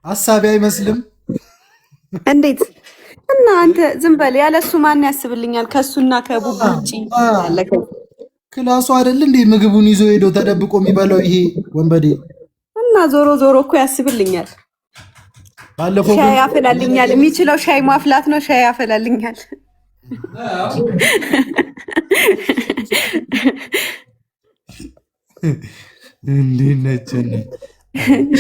ሀሳቢ አይመስልም እንዴት? እና አንተ ዝም በል። ያለሱ ማን ያስብልኛል? ከሱና ከቡቡ ውጪ ያለ ክላሱ አይደል እንዴ ምግቡን ይዞ ሄዶ ተደብቆ የሚበላው ይሄ ወንበዴ። እና ዞሮ ዞሮ እኮ ያስብልኛል። ባለፈው ሻይ ያፈላልኛል። የሚችለው ሻይ ማፍላት ነው። ሻይ ያፈላልኛል። እንዴ ነጭን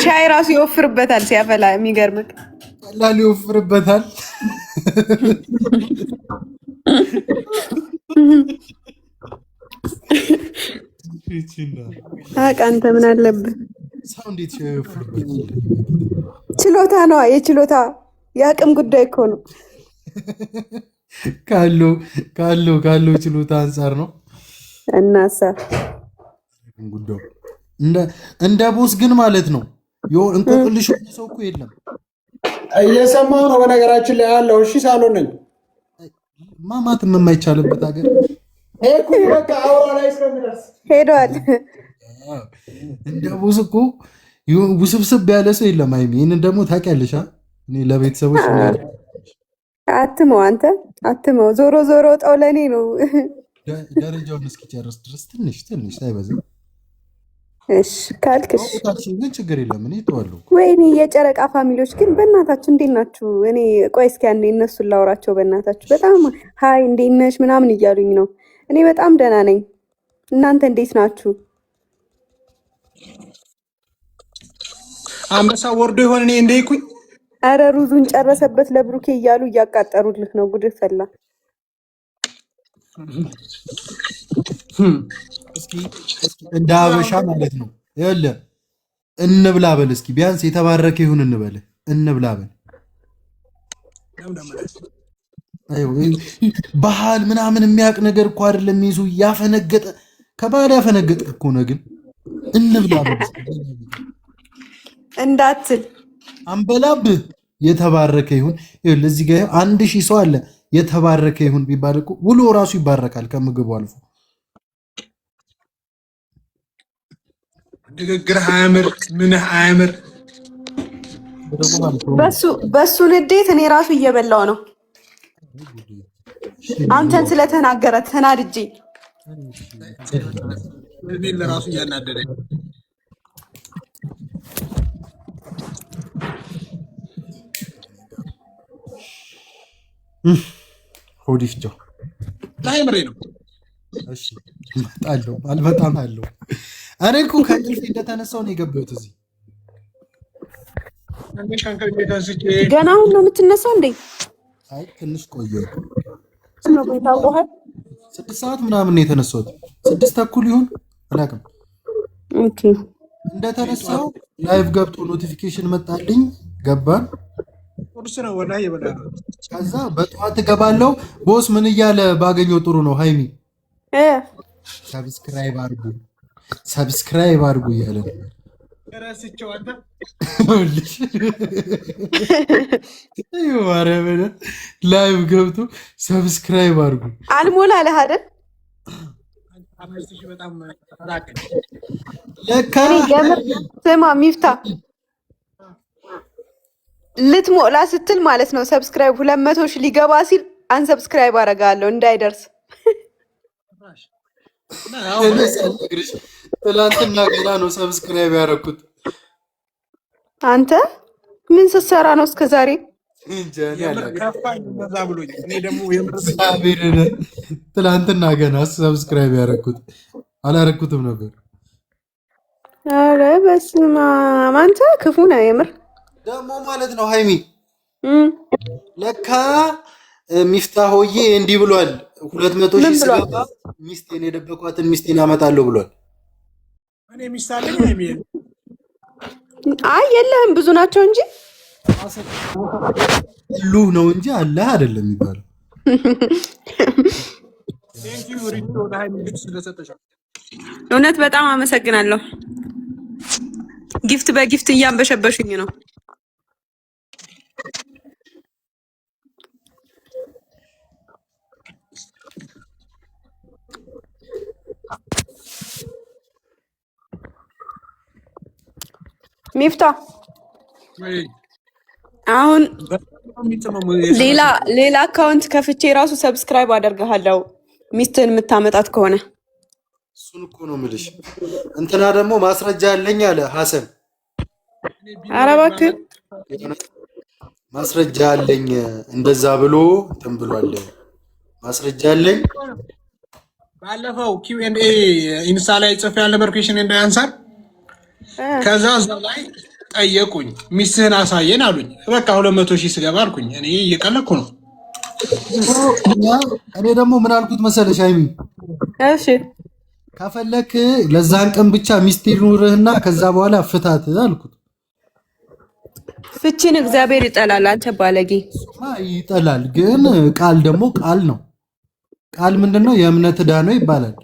ሻይ ራሱ ይወፍርበታል ሲያፈላ። የሚገርምህ ቀላል ይወፍርበታል። አንተ ምን አለብህ? ሰው እንዴት ሻይ ይወፍርበታል? ችሎታ ነዋ። የችሎታ የአቅም ጉዳይ እኮ ነው። ካለው ችሎታ አንጻር ነው። እናሳ ጉዳዩ እንደ ቦስ ግን ማለት ነው። እንቆቅልሽ ሰው እኮ የለም። እየሰማሁ ነው። በነገራችን ላይ ያለው እሺ፣ ሳሎን ነኝ። ማማትም የማይቻልበት ሀገር በቃ አውራ ላይ እስከሚደርስ ሄደዋል። እንደ ቦስ እኮ ውስብስብ ያለ ሰው የለም። አይሚ ይህንን ደግሞ ታውቂያለሽ። እኔ ለቤተሰቦች አትመው፣ አንተ አትመው። ዞሮ ዞሮ ጠው ለእኔ ነው። ደረጃውን እስኪጨርስ ድረስ ትንሽ ሳይበዛ እሺ ካልክሽ ግን ችግር የለም። እኔ ተዋለሁ። ወይኔ የጨረቃ ፋሚሊዎች ግን በእናታችሁ እንዴት ናችሁ? እኔ ቆይ እስኪ አንዴ እነሱን ላውራቸው። በእናታችሁ በጣም ሀይ እንዴት ነሽ ምናምን እያሉኝ ነው። እኔ በጣም ደህና ነኝ። እናንተ እንዴት ናችሁ? አንበሳ ወርዶ ይሆን እኔ እንደይኩኝ። አረ ሩዙን ጨረሰበት ለብሩኬ እያሉ እያቃጠሩልህ ነው። ጉድ ፈላ። እስኪ እንደ ሀበሻ ማለት ነው። ይኸውልህ እንብላ በል እስኪ ቢያንስ የተባረከ ይሁን እንበል። እንብላ በል ባህል ምናምን የሚያውቅ ነገር እኮ አይደለም። ይዙ ያፈነገጠ ከባህል ያፈነገጠ እኮ ነው። ግን እንብላ በል እንዳትል አንበላብህ የተባረከ ይሁን። ይኸውልህ እዚህ ጋር 1000 ሰው አለ። የተባረከ ይሁን ቢባል እኮ ውሎ ራሱ ይባረካል ከምግቡ አልፎ። ንግግር አያምር፣ ምንህ አያምር። በሱ ንዴት እኔ ራሱ እየበላው ነው። አንተን ስለተናገረ ተናድጄ ለራሱ እያናደደኝ ሆዲፍጆ ላይምሬ ነው። እሺ አልበጣም አለው። እኔ እኮ ከእንቅልፌ እንደተነሳው ነው የገባሁት እዚህ። ገና አሁን ነው የምትነሳው እንዴ? አይ ትንሽ ቆየ። 6 ሰዓት ምናምን ነው የተነሳሁት። 6 ተኩል ይሁን አላውቅም። ኦኬ እንደተነሳው ላይቭ ገብቶ ኖቲፊኬሽን መጣልኝ። ገባን። ቁርስ ነው ወላሂ ይበላል። ከዛ በጠዋት እገባለሁ። ቦስ ምን እያለ ባገኘው ጥሩ ነው ሃይሚ ሰብስክራይብ አድርጉ እያለ ነው። ረስቸው አንተ ላይቭ ገብቶ ሰብስክራይብ አድርጉ አልሞላ አለህ አይደል? ለካ ስማ ሚፍታ ልትሞላ ስትል ማለት ነው ሰብስክራይብ 200 ሺህ ሊገባ ሲል አንሰብስክራይብ አደርጋለሁ እንዳይደርስ። ትላንትና ገና ነው ሰብስክራይብ ያደረኩት። አንተ ምን ስትሰራ ነው እስከ ዛሬ? ትላንትና ገና ሰብስክራይብ ያደረኩት አላረኩትም ነበር። ኧረ በስመ አብ አንተ ክፉ ነህ የምር። ደግሞ ማለት ነው ሃይሚ ለካ ሚፍታሆዬ እንዲህ ብሏል። 200 ሺህ ስገባ ሚስቴን የደበቋትን ሚስቴን አመጣለሁ ብሏል። እኔ ሚስት አለኝ ሃይሚ? አይ የለህም፣ ብዙ ናቸው እንጂ ሉ ነው እንጂ አለህ አይደለም የሚባለው። እውነት በጣም አመሰግናለሁ። ጊፍት በጊፍት እያንበሸበሹኝ ነው። ሚፍታ አሁን ሌላ አካውንት ከፍቼ ራሱ ሰብስክራይብ አደርግሃለሁ ሚስትህን የምታመጣት ከሆነ። እሱን እኮ ነው የምልሽ። እንትና ደግሞ ማስረጃ አለኝ አለ ሐሰን። ኧረ እባክህ ማስረጃ አለኝ እንደዛ ብሎ እንትን ብሏል። ማስረጃ አለኝ። ባለፈው Q&A ኢንስታ ላይ ጽፌ ያለ ኩዌሽን እንደ አንሳር ከዛ እዛ ላይ ጠየቁኝ፣ ሚስትህን አሳየን አሉኝ። በቃ 200,000 ስገባ አልኩኝ። እኔ እየቀለኩ ነው። እኔ ደግሞ ምን አልኩት መሰለሽ ሃይሚ? እሺ ከፈለክ ለዛን ቀን ብቻ ሚስት ይኑርህና ከዛ በኋላ ፍታት አልኩት። ፍቺን እግዚአብሔር ይጠላል። አንተ ባለጌ ይጠላል። ግን ቃል ደግሞ ቃል ነው። ቃል ምንድነው? የእምነት ዕዳ ነው ይባላል።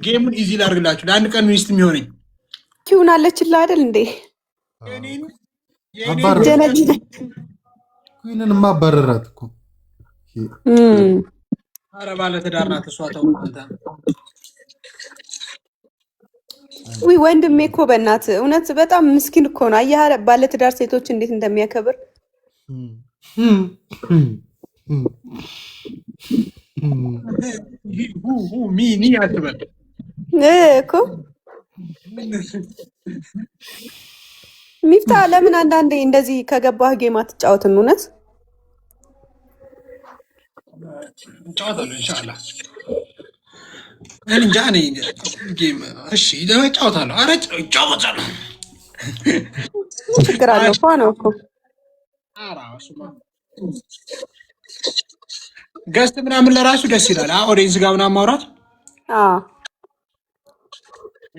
ጌሙን ኢዚ ላድርግላችሁ። ለአንድ ቀን ሚስት የሚሆነኝ ኪውን አለችልህ አይደል እንዴ? ኩዊንን ማባረራት እኮ ኧረ ባለ ትዳር ናት እሷ። ተው ውይ ወንድሜ እኮ በእናትህ እውነት በጣም ምስኪን እኮ ነው። አየህ ባለ ትዳር ሴቶች እንዴት እንደሚያከብር ሚኒ አትበል እኮ ሚፍታ። ለምን አንዳንዴ እንደዚህ ከገባህ ጌም አትጫወትም? እውነት እጫወታለሁ ኢንሻአላህ። እንጃ እኔ ጌም እሺ እጫወታለሁ። ኧረ እጫወታለሁ። ችግር አለው እኮ ነው እኮ ገስት ምናምን ለራሱ ደስ ይላል። ኦዲየንስ ጋር ምናምን ማውራት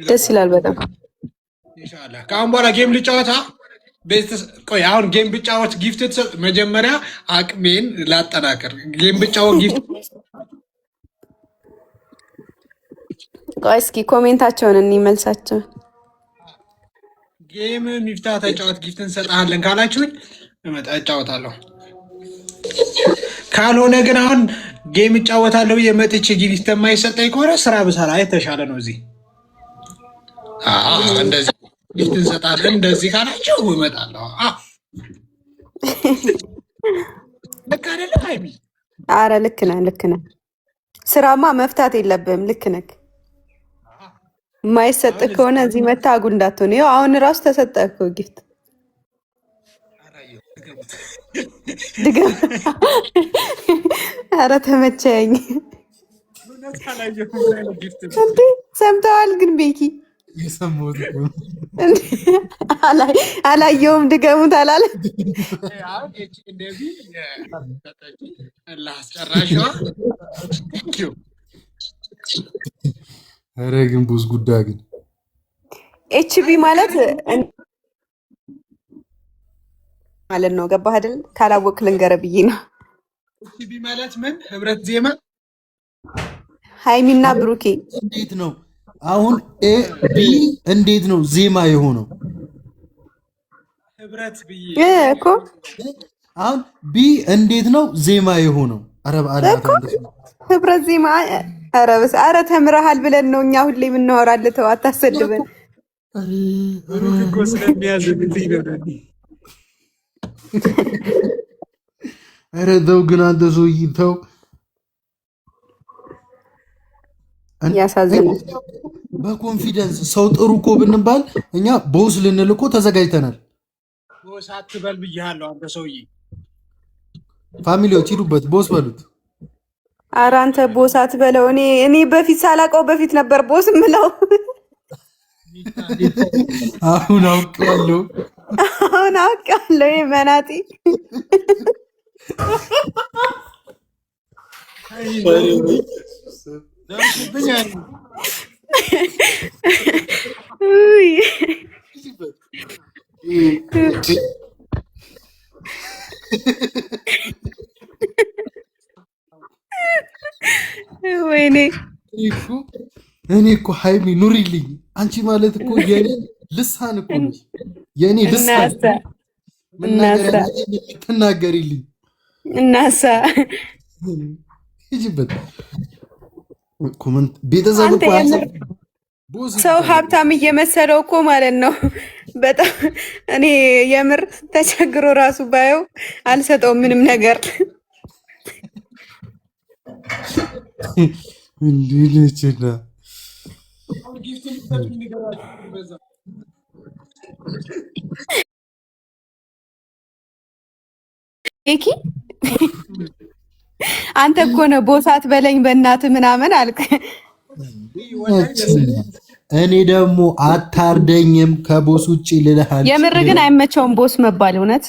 ደስ ይላል በጣም። ኢንሻአላህ ከአሁን በኋላ ጌም ልጫወታ። ቆይ አሁን ጌም ብጫወት ጊፍት ትሰጥ? መጀመሪያ አቅሜን ላጠናክር። ጌም ብጫወት ጊፍት ቆይ እስኪ ኮሜንታቸውን እንመልሳቸው። ጌም ሚፍታ ተጫወት ጊፍት እንሰጣለን ካላችሁኝ እመጣ እጫወታለሁ። ካልሆነ ግን አሁን ጌም እጫወታለሁ የመጥቼ ጊፍት የማይሰጠኝ ከሆነ ስራ ብሰራ የተሻለ ነው። እዚህ እንደዚህ ጊፍት እንሰጣለን እንደዚህ ካላችሁ እመጣለሁ። ልክ አይደለም ሃይሚ? አረ ልክ ነህ፣ ልክ ነህ። ስራማ መፍታት የለብህም። ልክ ነህ። የማይሰጥህ ከሆነ እዚህ መታ አጉ እንዳትሆን። ይኸው አሁን እራሱ ተሰጠህ እኮ ጊፍት። ድገም። ኧረ ተመቸኝ። እንዴ ሰምተዋል? ግን ቤኪ አላየውም። ድገሙት አላለ። ኧረ ግን ቡዝ ጉዳይ ግን ኤችቢ ማለት ነው። ገባህ አይደል? ካላወቅህ ልንገርህ ብዬ ነው። ኤችቢ ማለት ምን? ህብረት ዜማ ሃይሚና ብሩኬ እንዴት ነው አሁን ኤቢ እንዴት ነው ዜማ የሆነው? ህብረት ብዬ እኮ አሁን ቢ እንዴት ነው ዜማ የሆነው? አረብ አላታ ህብረት ዜማ። ኧረ ተምረሃል ብለን ነው እኛ ሁሌ የምናወራልህ። ተው አታሰድበን። ኧረ ተው ግን አንተ ሰውዬ ተው። ያሳዝናል። በኮንፊደንስ ሰው ጥሩ እኮ ብንባል እኛ ቦስ ልንል እኮ ተዘጋጅተናል። ቦስ አትበል ብያለሁ። አንተ ሰውዬ ፋሚሊዎች ሂዱበት፣ ቦስ በሉት። ኧረ አንተ ቦስ አትበለው። እኔ በፊት ሳላውቀው በፊት ነበር ቦስ የምለው። አሁን አውቄዋለሁ። ይሄ መናጢ ወይኔ እኔ እኮ ሃይሚ ኑሪልኝ። አንቺ ማለት እኮ የኔ ልሳን እኮ ነሽ፣ የኔ ልሳን ትናገሪልኝ። እናሳ ሂጂበት። ኮመንት ቤተሰብ እኮ ሰው ሀብታም እየመሰለው እኮ ማለት ነው በጣም እኔ የምር ተቸግሮ ራሱ ባየው አልሰጠውም ምንም ነገር። እንዲህ ነችና ኪ አንተ እኮ ነው ቦሳት በለኝ በእናትህ ምናምን አልክ። እኔ ደግሞ አታርደኝም ከቦስ ውጭ ልልሃል። የምር ግን አይመቸውም ቦስ መባል እውነት።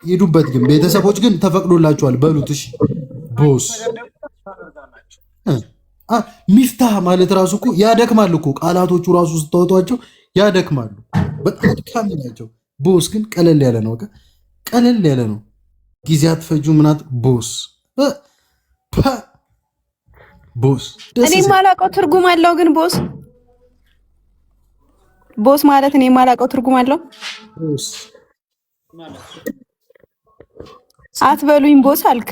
ሂዱበት ግን ቤተሰቦች ግን ተፈቅዶላችኋል በሉት። እሺ ቦስ ሚፍታህ ማለት ራሱ እኮ ያደክማል እኮ ቃላቶቹ ራሱ ስታወጧቸው ያደክማሉ። በጣም አድካሚ ናቸው። ቦስ ግን ቀለል ያለ ነው። ቀለል ያለ ነው። ጊዜ አትፈጁ ምናት ቦስ ቦስ እኔ የማላውቀው ትርጉም አለው። ግን ቦስ ማለት እኔ የማላውቀው ትርጉም አለው። አትበሉኝ ቦስ አልክ።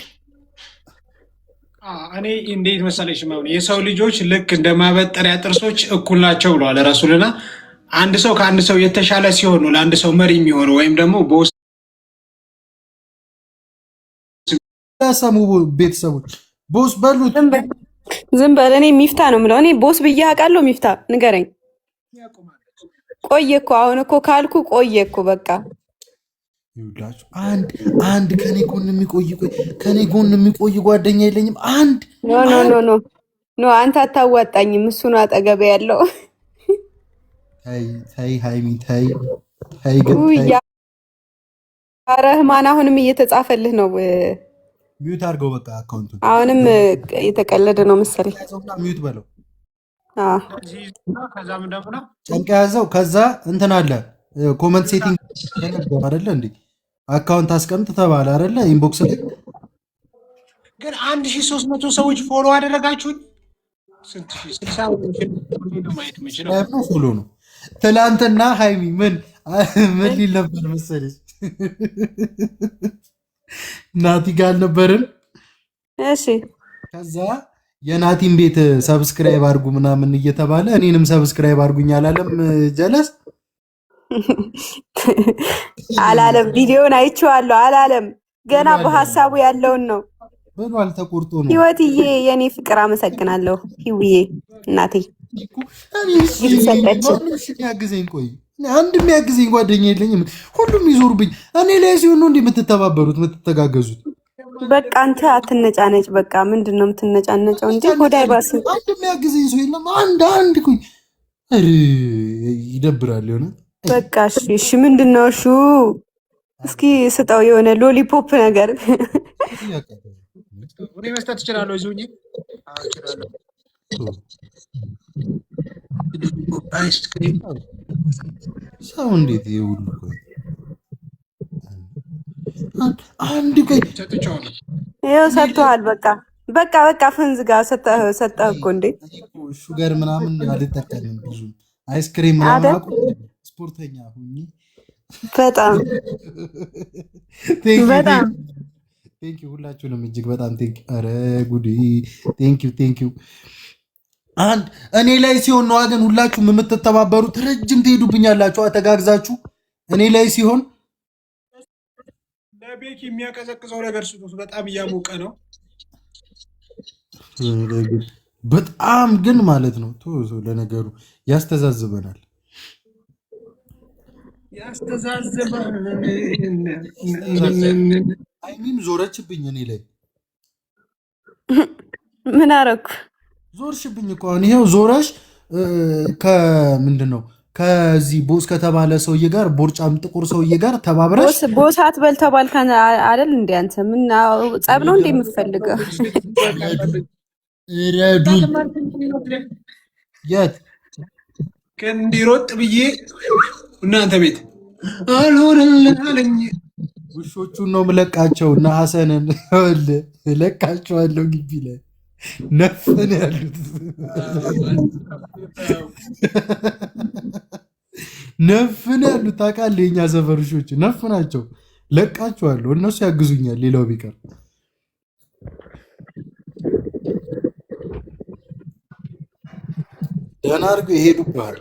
እኔ እንዴት መሰለሽ የሰው ልጆች ልክ እንደ ማበጠሪያ ጥርሶች እኩል ናቸው ብለዋል ረሱልና። አንድ ሰው ከአንድ ሰው የተሻለ ሲሆን ነው ለአንድ ሰው መሪ የሚሆነው ወይም ደግሞ ቦስ ሰሙ ቤተሰቦች ቦስ በሉት። ዝም በል። እኔ ሚፍታ ነው የምለው። እኔ ቦስ ብዬ አውቃለሁ። ሚፍታ ንገረኝ። ቆየ እኮ አሁን እኮ ካልኩ ቆየ እኮ በቃ ይውላችሁ። አንድ ከኔ ጎን የሚቆይ ጓደኛ የለኝም። አንድ ኖ አንተ አታዋጣኝም። እሱ ነው አጠገቤ ያለው። ተይ ሃይሚ ተይ ግን ረህማን አሁንም እየተጻፈልህ ነው። ሚዩት አድርገው በቃ አካውንቱን። አሁንም የተቀለደ ነው መሰለኝ። ሚዩት በለው። ጨንቀ ያዘው። ከዛ እንትን አለ ኮመንት ሴቲንግ አይደለ እንዴ? አካውንት አስቀምጥ ተባለ አይደለ? ኢንቦክስ ላይ ግን 1300 ሰዎች ፎሎ አደረጋችሁኝ። ፎሎ ነው። ትላንትና ሃይሚ ምን ሊል ነበር መሰለች? ናቲ ጋር አልነበርን? እሺ ከዛ የናቲን ቤት ሰብስክራይብ አድርጉ ምናምን እየተባለ እኔንም ሰብስክራይብ አድርጉኝ አላለም? ጀለስ አላለም። ቪዲዮን አይቼዋለሁ አላለም። ገና በሀሳቡ ያለውን ነው ብሏል። ተቆርጦ ነው። ህይወትዬ የኔ ፍቅር አመሰግናለሁ። ህይውዬ እናቴ ያግዘኝ። ቆይ አንድ የሚያግዘኝ ጓደኛ የለኝም። ሁሉም ይዞሩብኝ። እኔ ላይ ሲሆን ነው እንዲህ የምትተባበሩት የምትተጋገዙት። በቃ አንተ አትነጫነጭ። በቃ ምንድን ነው የምትነጫነጨው? እንጂ ጎዳይ ባስ አንድ የሚያግዘኝ ሰው የለም። አንድ ኩኝ ይደብራል። የሆነ በቃ እሺ ምንድን ነው? እሺ እስኪ ስጠው የሆነ ሎሊፖፕ ነገር መስጠት ትችላለሁ። ሰው እንዴት ይሁሉ አንድ ቆይ ይኸው ሰጥተዋል። በቃ ፍንዝ ጋር ሰጠህ እኮ እንዴ። ሹገር ምናምን አልጠቀምም ብዙ አይስክሪም ምናምን ስፖርተኛ ሁኚ። በጣም ቴንኪው ሁላችሁንም እጅግ በጣም ቴንኪው። ኧረ ጉዴ ቴንኪው። አንድ እኔ ላይ ሲሆን ነው ግን ሁላችሁም የምትተባበሩት። ረጅም ትሄዱብኛላችሁ ተጋግዛችሁ። እኔ ላይ ሲሆን ለቤኪ የሚያቀዘቅዘው ነገር ስጡት። በጣም እያሞቀ ነው። በጣም ግን ማለት ነው። ለነገሩ ያስተዛዝበናል። አይሚም ዞረችብኝ እኔ ላይ። ምን አደረኩ? ዞርሽብኝ እኮ አሁን ይሄው ዞረሽ። ከምንድን ነው ከዚህ ቦስ ከተባለ ሰውዬ ጋር ቦርጫም ጥቁር ሰውዬ ጋር ተባብረሽ ቦስ አትበል ተባልክ አይደል? እንደ አንተ ምን ጸብ ነው እንደ የምትፈልገው? ረዱን የት እንዲሮጥ ብዬ እናንተ ቤት አልሆንልን አለኝ። ውሾቹን ነው የምለቃቸው እና ሐሰንን እለቃቸዋለሁ ግቢ ላይ ነፍን ያሉት ታውቃለህ? የኛ ሰፈር ውሾች ነፍ ናቸው። ለቃቸዋለሁ። እነሱ ያግዙኛል። ሌላው ቢቀር ደህና አድርገው ይሄዱብሃል።